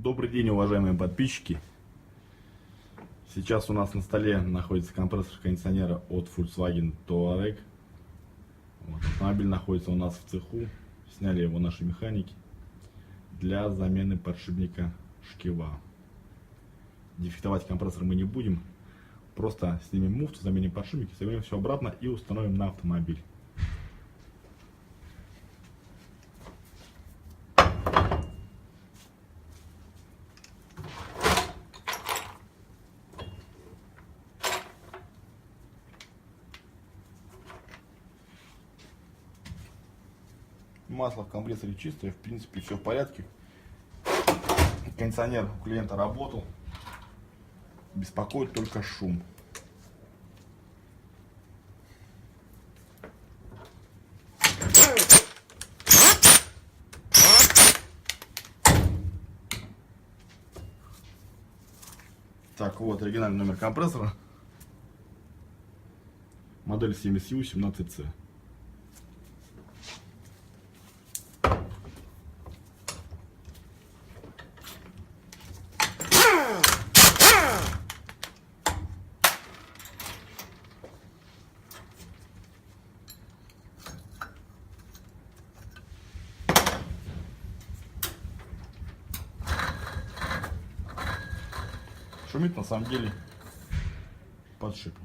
Добрый день, уважаемые подписчики. Сейчас у нас на столе находится компрессор кондиционера от Volkswagen Touareg. Автомобиль находится у нас в цеху. Сняли его наши механики для замены подшипника шкива. Дефектовать компрессор мы не будем. Просто снимем муфту, заменим подшипники, соберем все обратно и установим на автомобиль. Масло в компрессоре чистое, в принципе все в порядке. Кондиционер у клиента работал. Беспокоит только шум. Так, вот оригинальный номер компрессора. Модель CMSU-17C. Шумит на самом деле подшипник.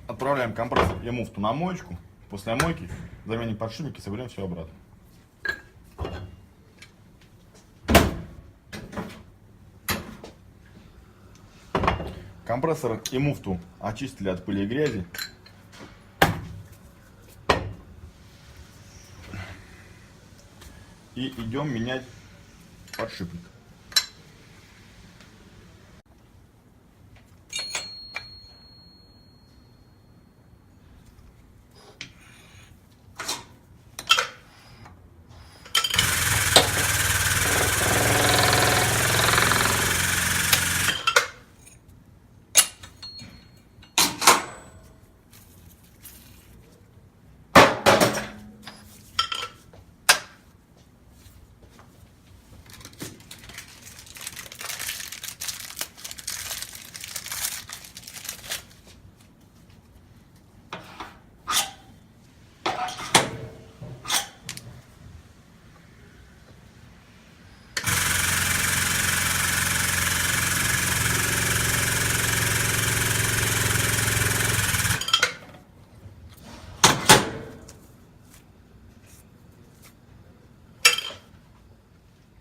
Отправляем компрессор и муфту на моечку. После мойки заменим подшипники и соберем все обратно. Компрессор и муфту очистили от пыли и грязи. И идем менять подшипник.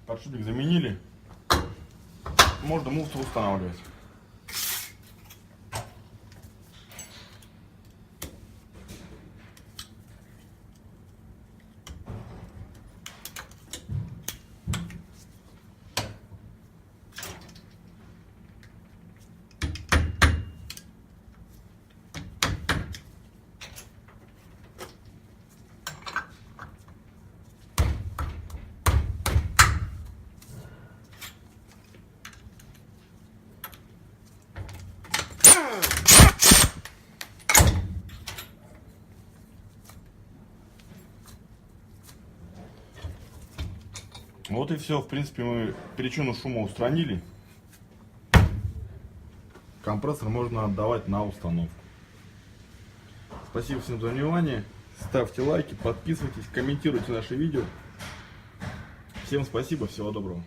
Подшипник заменили, можно муфту устанавливать. Вот и все. В принципе, мы причину шума устранили. Компрессор можно отдавать на установку. Спасибо всем за внимание. Ставьте лайки, подписывайтесь, комментируйте наши видео. Всем спасибо, всего доброго.